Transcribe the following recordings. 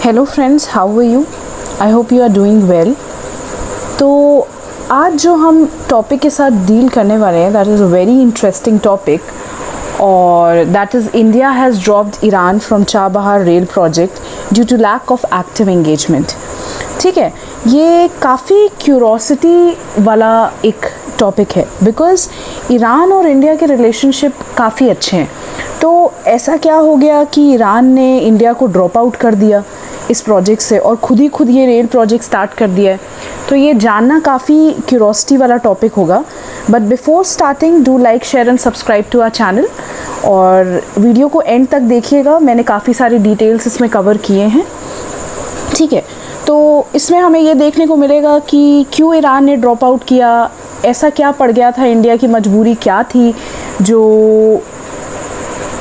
Hello friends, how are you? I hope you are doing well. तो आज जो हम टॉपिक के साथ डील करने वाले हैं, that is a very interesting topic, और that is India has dropped Iran from Chabahar rail project due to lack of active engagement. ठीक है, ये काफ़ी क्यूरोसिटी वाला एक टॉपिक है बिकॉज़ ईरान और इंडिया के रिलेशनशिप काफ़ी अच्छे हैं। तो ऐसा क्या हो गया कि ईरान ने इंडिया को ड्रॉप आउट कर दिया इस प्रोजेक्ट से और खुद ये रेल प्रोजेक्ट स्टार्ट कर दिया है। तो ये जानना काफ़ी क्यूरोसिटी वाला टॉपिक होगा। But before starting, do like, share and subscribe to our channel, और वीडियो को एंड तक देखिएगा। मैंने काफ़ी सारे डिटेल्स इसमें कवर किए हैं। ठीक है, तो इसमें हमें ये देखने को मिलेगा कि क्यों ईरान ने ड्रॉप आउट किया, ऐसा क्या पड़ गया था, इंडिया की मजबूरी क्या थी जो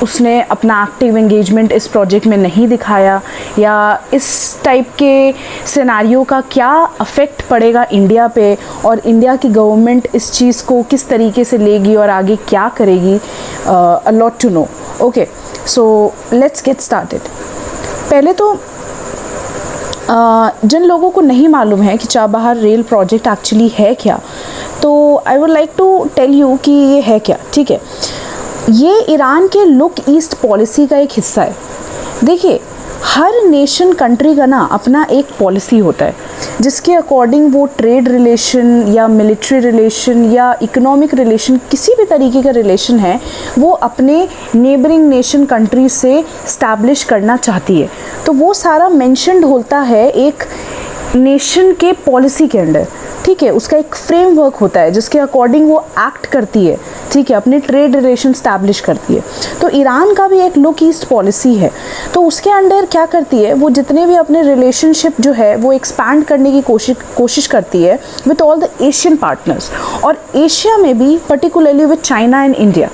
उसने अपना एक्टिव एंगेजमेंट इस प्रोजेक्ट में नहीं दिखाया, या इस टाइप के सिनेरियो का क्या अफेक्ट पड़ेगा इंडिया पे, और इंडिया की गवर्नमेंट इस चीज़ को किस तरीके से लेगी और आगे क्या करेगी। A lot to know. Okay, so let's get started. पहले तो जिन लोगों को नहीं मालूम है कि चाबहार रेल प्रोजेक्ट एक्चुअली है क्या, तो I would like to tell you कि ये है क्या। ठीक है, ये ईरान के लुक ईस्ट पॉलिसी का एक हिस्सा है। देखिए, हर नेशन कंट्री का ना अपना एक पॉलिसी होता है जिसके अकॉर्डिंग वो ट्रेड रिलेशन या मिलिट्री रिलेशन या इकोनॉमिक रिलेशन, किसी भी तरीके का रिलेशन है, वो अपने नेबरिंग नेशन कंट्री से स्टैब्लिश करना चाहती है। तो वो सारा मेंशन्ड होता है एक नेशन के पॉलिसी के अंडर। ठीक है, उसका एक फ्रेमवर्क होता है जिसके अकॉर्डिंग वो एक्ट करती है। ठीक है, अपने ट्रेड रिलेशन स्टैब्लिश करती है। तो ईरान का भी एक लुक ईस्ट पॉलिसी है। तो उसके अंडर क्या करती है, वो जितने भी अपने रिलेशनशिप जो है वो एक्सपैंड करने की कोशिश करती है with all the Asian partners, और एशिया में भी particularly with China and India.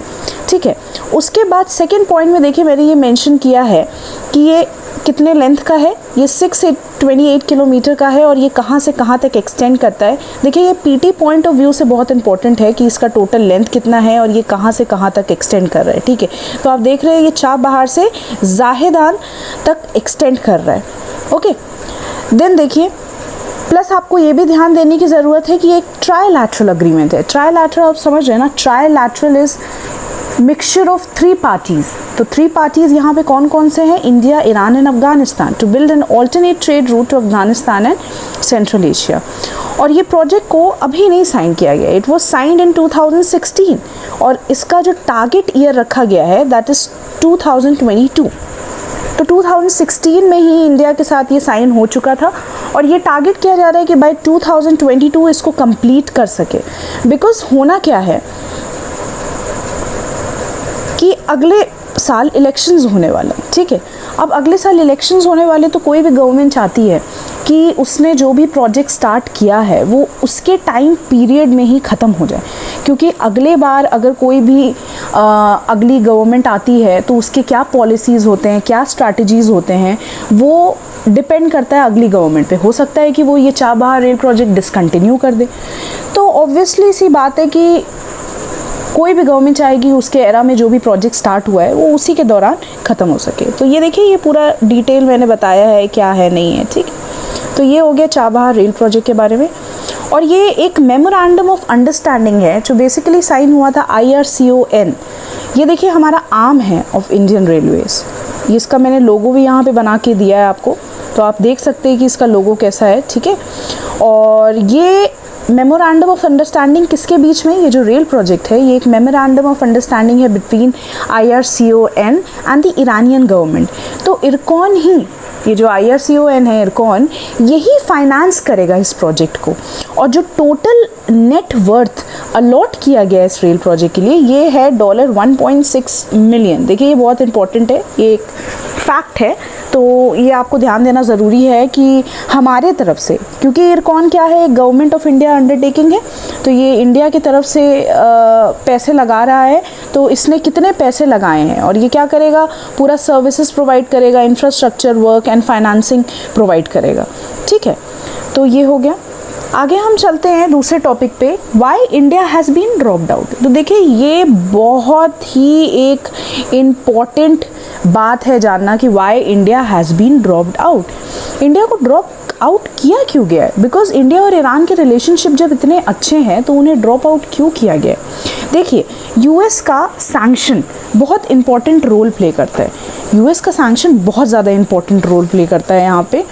ठीक है, उसके बाद सेकेंड पॉइंट में देखिए, मैंने ये मेंशन किया है कि ये कितने लेंथ का है। ये 6 से 28 किलोमीटर का है, और ये कहाँ से कहाँ तक एक्सटेंड करता है। देखिए, ये पीटी पॉइंट ऑफ व्यू से बहुत इंपॉर्टेंट है कि इसका टोटल लेंथ कितना है और ये कहाँ से कहाँ तक एक्सटेंड कर रहा है। ठीक है, तो आप देख रहे हैं ये चाबहार से जाहेदान तक एक्सटेंड कर रहा है। ओके, देन देखिए, प्लस आपको ये भी ध्यान देने की ज़रूरत है कि एक ट्राईलैटरल अग्रीमेंट है। ट्राईलैटरल आप समझ रहे हैं ना, trilateral is mixture of 3 parties. तो 3 पार्टीज़ यहाँ पे कौन कौन से हैं? India, Iran and Afghanistan, to build an alternate trade route to Afghanistan and Central Asia. और ये प्रोजेक्ट को अभी नहीं साइन किया गया, इट वॉज साइंड इन 2016, और इसका जो टारगेट ईयर रखा गया है दैट इज़ 2022। तो 2016 में ही इंडिया के साथ ये साइन हो चुका था, और ये टारगेट किया जा रहा है कि बाय 2022 इसको कंप्लीट कर सके। बिकॉज होना क्या है कि अगले साल इलेक्शंस होने वाले हैं। ठीक है, अब अगले साल इलेक्शंस होने वाले, तो कोई भी गवर्नमेंट चाहती है कि उसने जो भी प्रोजेक्ट स्टार्ट किया है वो उसके टाइम पीरियड में ही ख़त्म हो जाए, क्योंकि अगले बार अगर कोई भी अगली गवर्नमेंट आती है तो उसके क्या पॉलिसीज़ होते हैं, क्या स्ट्रैटेजीज़ होते हैं, वो डिपेंड करता है अगली गवर्नमेंट पे। हो सकता है कि वो ये चाबहार रेल प्रोजेक्ट डिसकंटिन्यू कर दे। तो ऑब्वियसली सी बात है कि कोई भी गवर्नमेंट चाहेगी उसके एरा में जो भी प्रोजेक्ट स्टार्ट हुआ है वो उसी के दौरान ख़त्म हो सके। तो ये देखिए, ये पूरा डिटेल मैंने बताया है क्या है नहीं है। ठीक, तो ये हो गया चाबहार रेल प्रोजेक्ट के बारे में। और ये एक मेमोरेंडम ऑफ अंडरस्टैंडिंग है जो बेसिकली साइन हुआ था IRCON। ये देखिए हमारा आर्म है ऑफ इंडियन रेलवेज़। ये इसका मैंने लोगो भी यहाँ पे बना के दिया है आपको, तो आप देख सकते हैं कि इसका लोगो कैसा है। ठीक है, और ये मेमोरेंडम ऑफ अंडरस्टैंडिंग किसके बीच में? ये जो रेल प्रोजेक्ट है ये एक मेमोरेंडम ऑफ अंडरस्टैंडिंग है between IRCON and the Iranian government. तो इरकॉन ही, ये जो IRCON है, इरकॉन, यही फाइनेंस करेगा इस प्रोजेक्ट को। और जो टोटल नेट वर्थ अलॉट किया गया है इस रेल प्रोजेक्ट के लिए, ये है $1.6 मिलियन। देखिए, ये बहुत इंपॉर्टेंट है, ये एक फैक्ट है। तो ये आपको ध्यान देना ज़रूरी है कि हमारे तरफ से, क्योंकि इरकॉन क्या है, गवर्नमेंट ऑफ इंडिया अंडरटेकिंग है, तो ये इंडिया की तरफ से पैसे लगा रहा है। तो इसने कितने पैसे लगाए हैं, और ये क्या करेगा, पूरा सर्विसेज प्रोवाइड करेगा, infrastructure, work and financing provide करेगा। ठीक है, तो ये हो गया। आगे हम चलते हैं दूसरे टॉपिक पे, why India has been dropped out. तो देखिए ये बहुत ही एक इम्पॉर्टेंट बात है जानना कि why India has been dropped out. India को ड्रॉप आउट किया क्यों गया है? बिकॉज इंडिया और ईरान के रिलेशनशिप जब इतने अच्छे हैं तो उन्हें ड्रॉप आउट क्यों किया गया है? देखिए यूएस का सैंक्शन बहुत इंपॉर्टेंट रोल प्ले करता है। यूएस का सैंक्शन बहुत ज़्यादा इंपॉर्टेंट रोल प्ले करता है यहाँ पे।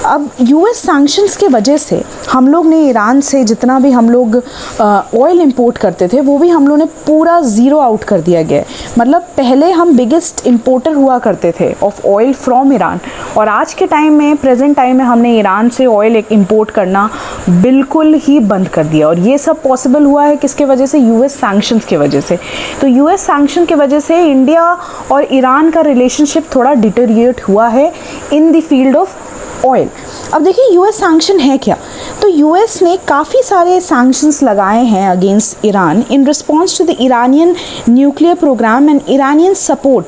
अब यूएस सैंक्शंस के वजह से हम लोग ने ईरान से जितना भी हम लोग ऑयल इंपोर्ट करते थे वो भी हम लोग ने पूरा ज़ीरो आउट कर दिया गया है। मतलब पहले हम बिगेस्ट इंपोर्टर हुआ करते थे ऑफ ऑयल फ्रॉम ईरान, और आज के टाइम में प्रेजेंट टाइम में हमने ईरान से ऑयल इंपोर्ट करना बिल्कुल ही बंद कर दिया। और ये सब पॉसिबल हुआ है किसके वजह से? यूएस सैंक्शंस के वजह से। तो यूएस सैंक्शन के वजह से इंडिया और ईरान का रिलेशनशिप थोड़ा डिटेरिएट हुआ है in the field of oil. अब देखिए यूएस सैंक्शन है क्या? तो यूएस ने काफ़ी सारे सैंक्शंस लगाए हैं against Iran in response to the Iranian nuclear programme and Iranian support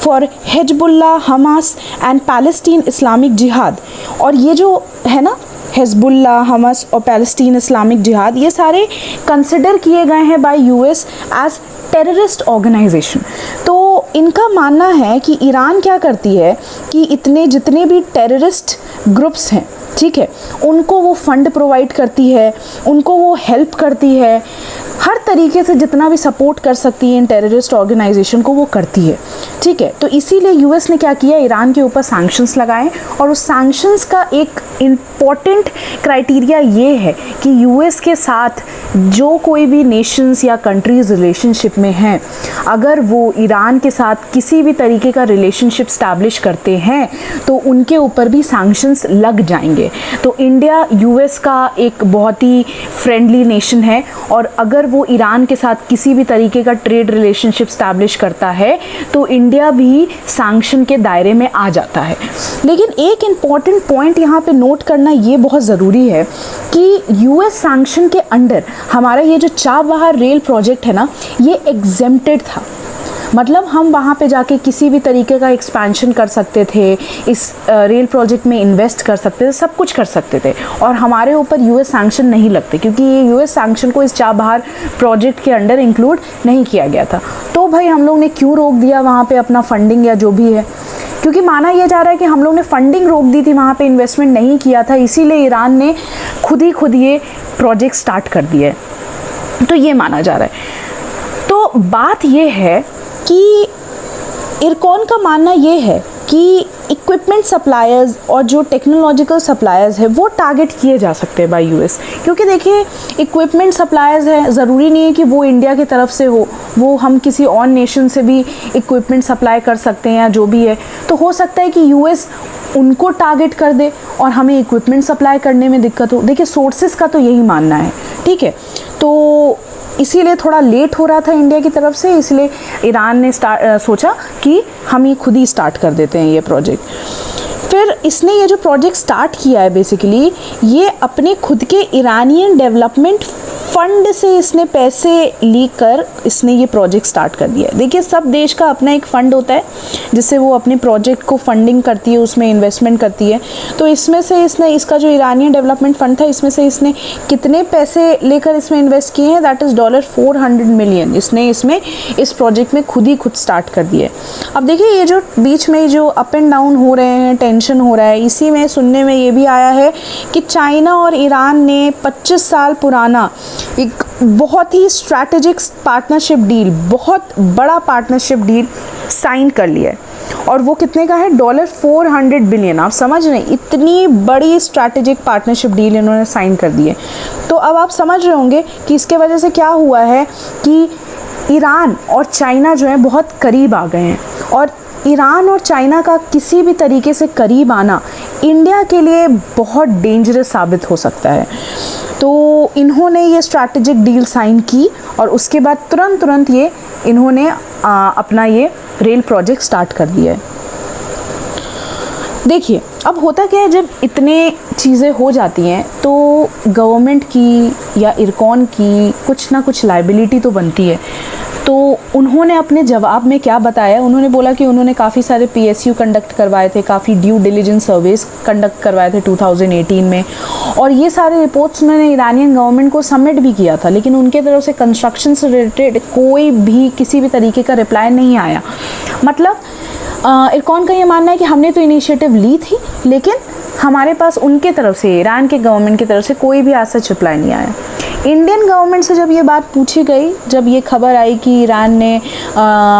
for Hezbollah, Hamas and Palestine Islamic Jihad. और ये जो है ना हिजबुल्लाह, हमास और पैलेस्टीन इस्लामिक जिहाद, ये सारे कंसिडर किए गए हैं by US as terrorist organisation. तो इनका मानना है कि ईरान क्या करती है कि जितने भी टेररिस्ट ग्रुप्स हैं, ठीक है, उनको वो फंड प्रोवाइड करती है, उनको वो हेल्प करती है, हर तरीके से जितना भी सपोर्ट कर सकती है इन टेररिस्ट ऑर्गेनाइजेशन को वो करती है, ठीक है। तो इसीलिए यूएस ने क्या किया, ईरान के ऊपर सैंक्शंस लगाए। और उस सैंक्शंस का एक इम्पॉर्टेंट क्राइटेरिया ये है कि यूएस के साथ जो कोई भी नेशंस या कंट्रीज रिलेशनशिप में हैं, अगर वो ईरान के साथ किसी भी तरीके का रिलेशनशिप स्टैब्लिश करते हैं तो उनके ऊपर भी सैंक्शंस लग जाएंगे। तो इंडिया यूएस का एक बहुत ही फ्रेंडली नेशन है, और अगर वो ईरान के साथ किसी भी तरीके का ट्रेड रिलेशनशिप स्टैब्लिश करता है तो इंडिया भी सैंक्शन के दायरे में आ जाता है। लेकिन एक इम्पॉर्टेंट पॉइंट यहाँ पे नोट करना ये बहुत ज़रूरी है कि यूएस सैंक्शन के अंडर हमारा ये जो चाबहार रेल प्रोजेक्ट है ना, ये एग्जेम्प्टेड था। मतलब हम वहाँ पे जाके किसी भी तरीके का एक्सपेंशन कर सकते थे, इस रेल प्रोजेक्ट में इन्वेस्ट कर सकते थे, सब कुछ कर सकते थे, और हमारे ऊपर यूएस सैंक्शन नहीं लगते क्योंकि ये यूएस सैंक्शन को इस चाबहार प्रोजेक्ट के अंडर इंक्लूड नहीं किया गया था। तो भाई हम लोग ने क्यों रोक दिया वहाँ पे अपना फंडिंग या जो भी है? क्योंकि माना यह जा रहा है कि हम लोग ने फंडिंग रोक दी थी, वहाँ पे इन्वेस्टमेंट नहीं किया था, इसीलिए ईरान ने खुद ही ये प्रोजेक्ट स्टार्ट कर दिया है, तो ये माना जा रहा है। तो बात ये है कि इरकॉन का मानना ये है कि इक्विपमेंट सप्लायर्स और जो टेक्नोलॉजिकल सप्लायर्स है वो टारगेट किए जा सकते हैं बाय यूएस। क्योंकि देखिए इक्विपमेंट सप्लायर्स है, ज़रूरी नहीं है कि वो इंडिया की तरफ से हो, वो हम किसी और नेशन से भी इक्विपमेंट सप्लाई कर सकते हैं या जो भी है। तो हो सकता है कि यूएस उनको टारगेट कर दे और हमें इक्विपमेंट सप्लाई करने में दिक्कत हो। देखिए सोर्सेस का तो यही मानना है, ठीक है। तो इसीलिए थोड़ा लेट हो रहा था इंडिया की तरफ से, इसलिए ईरान ने सोचा कि हम ये खुद ही स्टार्ट कर देते हैं ये प्रोजेक्ट। फिर इसने ये जो प्रोजेक्ट स्टार्ट किया है बेसिकली, ये अपने खुद के ईरानियन डेवलपमेंट फंड से इसने पैसे लेकर इसने ये प्रोजेक्ट स्टार्ट कर दिया है। देखिए सब देश का अपना एक फ़ंड होता है जिससे वो अपने प्रोजेक्ट को फंडिंग करती है, उसमें इन्वेस्टमेंट करती है। तो इसमें से इसने इसका जो ईरानियन डेवलपमेंट फ़ंड था, इसमें से इसने कितने पैसे लेकर इसमें इन्वेस्ट किए हैं, दैट इज़ $400 मिलियन इसने इसमें इस प्रोजेक्ट में खुद स्टार्ट कर दिया है। अब देखिए ये जो बीच में जो अप एंड डाउन हो रहे हैं, टेंशन हो रहा है, इसी में सुनने में ये भी आया है कि चाइना और ईरान ने 25 साल पुराना एक बहुत ही स्ट्रैटेजिक पार्टनरशिप डील, बहुत बड़ा पार्टनरशिप डील साइन कर लिया है। और वो कितने का है? $400 बिलियन। आप समझ रहे हैं, इतनी बड़ी स्ट्रैटेजिक पार्टनरशिप डील इन्होंने साइन कर दी है। तो अब आप समझ रहे होंगे कि इसके वजह से क्या हुआ है कि ईरान और चाइना जो है बहुत करीब आ गए हैं, और ईरान और चाइना का किसी भी तरीके से करीब आना इंडिया के लिए बहुत डेंजरस साबित हो सकता है। तो इन्होंने ये स्ट्रैटेजिक डील साइन की और उसके बाद तुरंत ये इन्होंने अपना ये रेल प्रोजेक्ट स्टार्ट कर दिया है। देखिए अब होता क्या है, जब इतने चीज़ें हो जाती हैं तो गवर्नमेंट की या इरकॉन की कुछ ना कुछ लायबिलिटी तो बनती है। तो उन्होंने अपने जवाब में क्या बताया, उन्होंने बोला कि उन्होंने काफ़ी सारे PSU कंडक्ट करवाए थे, काफ़ी ड्यू डिलिजेंस सर्वेस कंडक्ट करवाए थे 2018 में, और ये सारे रिपोर्ट्स उन्होंने ईरानियन गवर्नमेंट को सबमिट भी किया था, लेकिन उनके तरफ से कंस्ट्रक्शन से रिलेटेड कोई भी किसी भी तरीके का रिप्लाई नहीं आया। मतलब इरकॉन का ये मानना है कि हमने तो इनिशिएटिव ली थी, लेकिन हमारे पास उनके तरफ से, ईरान के गवर्नमेंट की तरफ से कोई भी ऐसा रिप्लाई नहीं आया। इंडियन गवर्नमेंट से जब ये बात पूछी गई, जब ये खबर आई कि ईरान ने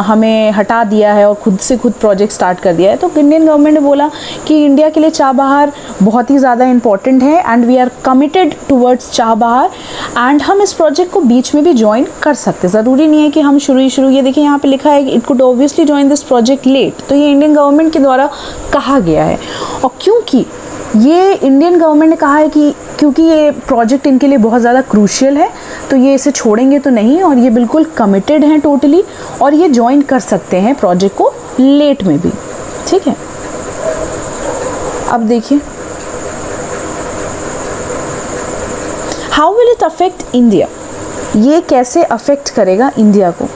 हमें हटा दिया है और खुद से खुद प्रोजेक्ट स्टार्ट कर दिया है, तो इंडियन गवर्नमेंट ने बोला कि इंडिया के लिए चाबहार बहुत ही ज़्यादा इंपॉर्टेंट है and we are committed towards Chabahar, and हम इस प्रोजेक्ट को बीच में भी ज्वाइन कर सकते हैं। ज़रूरी नहीं है कि हम शुरू ये देखिए यहाँ पे लिखा है कि it could obviously join this project late, तो ये इंडियन गवर्नमेंट के द्वारा कहा गया है। और क्योंकि ये इंडियन गवर्नमेंट ने कहा है कि क्योंकि ये प्रोजेक्ट इनके लिए बहुत ज़्यादा क्रूशियल है, तो ये इसे छोड़ेंगे तो नहीं, और ये बिल्कुल कमिटेड हैं टोटली, और ये ज्वाइन कर सकते हैं प्रोजेक्ट को लेट में भी। ठीक है, अब देखिए how will it affect India, ये कैसे अफेक्ट करेगा इंडिया को।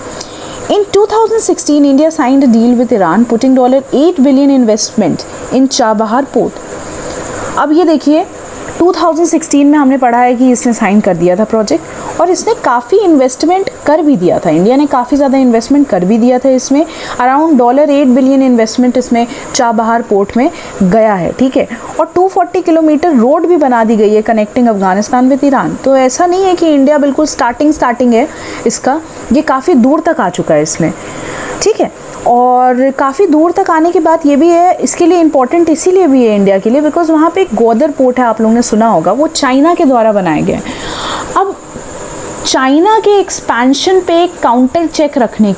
In 2016, India signed a deal with Iran, putting $8 billion investment in Chabahar port. अब ये देखिए 2016 में हमने पढ़ा है कि इसने साइन कर दिया था प्रोजेक्ट, और इसने काफ़ी इन्वेस्टमेंट कर भी दिया था, इंडिया ने काफ़ी ज़्यादा इन्वेस्टमेंट कर भी दिया था इसमें, अराउंड $8 बिलियन इन्वेस्टमेंट इसमें चाबहार पोर्ट में गया है। ठीक है, और 240 किलोमीटर रोड भी बना दी गई है कनेक्टिंग अफगानिस्तान विद ईरान। तो ऐसा नहीं है कि इंडिया बिल्कुल स्टार्टिंग है इसका, ये काफ़ी दूर तक आ चुका है इसमें। ठीक है, और काफ़ी दूर तक आने की बात ये भी है, इसके लिए इम्पॉर्टेंट इसीलिए भी है इंडिया के लिए, बिकॉज वहाँ पे एक ग्वादर पोर्ट है, आप लोगों ने सुना होगा, वो चाइना के द्वारा बनाया गया है। अब चाइना के एक्सपेंशन पे एक काउंटर चेक रखने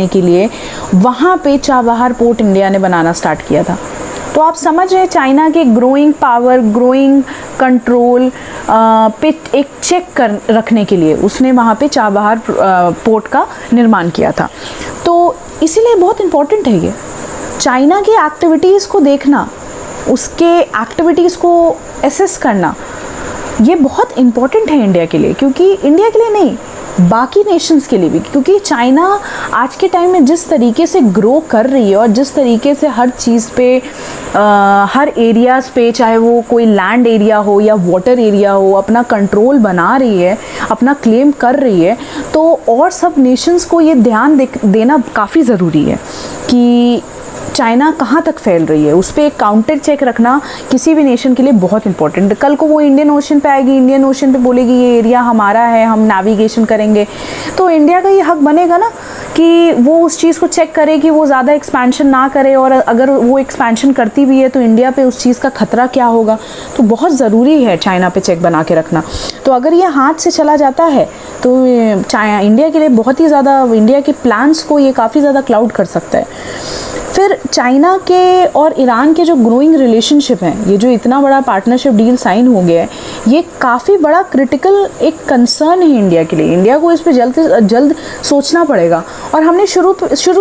के लिए वहाँ पे चाबहार पोर्ट इंडिया ने बनाना स्टार्ट किया था। तो आप समझ रहे हैं चाइना के ग्रोइंग पावर, ग्रोइंग कंट्रोल पे एक चेक कर रखने के लिए उसने वहाँ पे चाबहार पोर्ट का निर्माण किया था। तो इसीलिए बहुत इम्पॉर्टेंट है ये चाइना की एक्टिविटीज़ को देखना, उसके एक्टिविटीज़ को एसेस करना, ये बहुत इम्पॉर्टेंट है इंडिया के लिए, क्योंकि इंडिया के लिए नहीं बाकी नेशंस के लिए भी, क्योंकि चाइना आज के टाइम में जिस तरीके से ग्रो कर रही है और जिस तरीके से हर चीज़ पे हर एरियाज़ पे, चाहे वो कोई लैंड एरिया हो या वाटर एरिया हो, अपना कंट्रोल बना रही है, अपना क्लेम कर रही है, तो और सब नेशंस को ये ध्यान देना काफ़ी ज़रूरी है कि चाइना कहाँ तक फैल रही है, उस पर एक काउंटर चेक रखना किसी भी नेशन के लिए बहुत इंपॉर्टेंट है। कल को वो इंडियन ओशन पे आएगी, इंडियन ओशन पे बोलेगी ये एरिया हमारा है, हम नेविगेशन करेंगे, तो इंडिया का ये हक बनेगा ना कि वो उस चीज़ को चेक करे कि वो ज़्यादा एक्सपेंशन ना करे, और अगर वो एक्सपेंशन करती भी है तो इंडिया पे उस चीज़ का खतरा क्या होगा। तो बहुत ज़रूरी है चाइना पे चेक बना के रखना। तो अगर ये हाथ से चला जाता है तो चाइना इंडिया के लिए बहुत ही ज़्यादा, इंडिया के प्लान्स को ये काफ़ी ज़्यादा क्लाउड कर सकता है। फिर चाइना के और ईरान के जो ग्रोइंग रिलेशनशिप हैं, ये जो इतना बड़ा पार्टनरशिप डील साइन हो गया है, ये काफ़ी बड़ा क्रिटिकल एक कंसर्न है इंडिया के लिए। इंडिया को इस पर जल्द से जल्द सोचना पड़ेगा। और हमने शुरू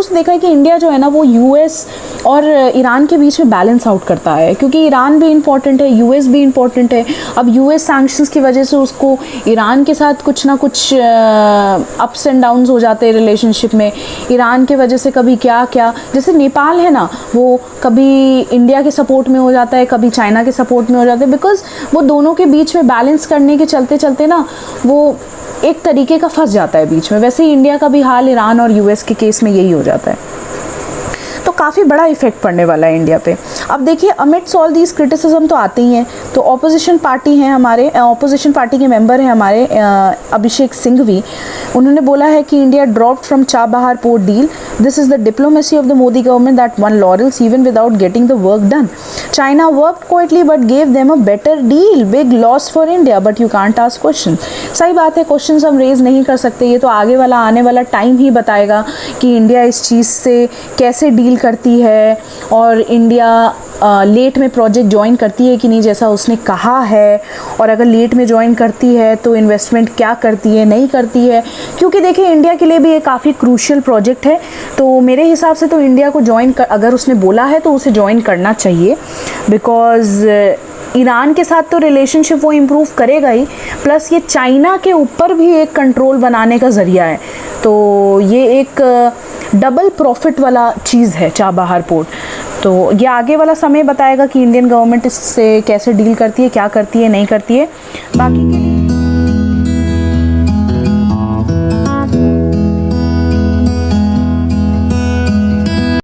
से देखा है कि इंडिया जो है ना वो यूएस और ईरान के बीच में बैलेंस आउट करता है, क्योंकि ईरान भी इम्पॉर्टेंट है, यूएस भी इम्पॉर्टेंट है। अब यूएस सैंक्शंस की वजह से उसको ईरान के साथ कुछ ना कुछ अप्स एंड डाउन्स हो जाते हैं रिलेशनशिप में, ईरान के वजह से कभी क्या क्या, जैसे नेपाल है ना, वो कभी इंडिया के सपोर्ट में हो जाता है, कभी चाइना के सपोर्ट में हो जाता है, बिकॉज वो दोनों के बीच में बैलेंस करने के चलते चलते ना वो एक तरीके का फंस जाता है बीच में। वैसे ही इंडिया का भी हाल ईरान और यूएस के केस में यही हो जाता है। तो काफ़ी बड़ा इफेक्ट पड़ने वाला है इंडिया पे। अब देखिए अमिट्स ऑल दीज क्रिटिसिज्म तो आते ही हैं, तो ऑपोजिशन पार्टी हैं हमारे, ऑपोजिशन पार्टी के मेंबर हैं हमारे अभिषेक सिंघवी, उन्होंने बोला है कि India dropped from Chabahar port deal, this is the diplomacy of the Modi government that one laurels even without getting the work done, China worked quietly but gave them a better deal, big loss for India but you can't ask question. सही बात है, question हम raise नहीं कर सकते, ये तो आने वाला टाइम ही बताएगा कि इंडिया इस चीज़ से कैसे डील करती है और इंडिया लेट में प्रोजेक्ट ज्वाइन करती है कि नहीं जैसा उसने कहा है, और अगर लेट में ज्वाइन करती है तो इन्वेस्टमेंट क्या करती है, नहीं करती है। क्योंकि देखिए इंडिया के लिए भी ये काफ़ी क्रूशियल प्रोजेक्ट है, तो मेरे हिसाब से तो इंडिया को अगर उसने बोला है तो उसे ज्वाइन करना चाहिए, बिकॉज़ ईरान के साथ तो रिलेशनशिप वो इम्प्रूव करेगा ही, प्लस ये चाइना के ऊपर भी एक कंट्रोल बनाने का ज़रिया है। तो ये एक डबल प्रॉफिट वाला चीज़ है चाबहार पोर्ट। तो ये आगे वाला समय बताएगा कि इंडियन गवर्नमेंट इससे कैसे डील करती है, क्या करती है, नहीं करती है। बाकी के लिए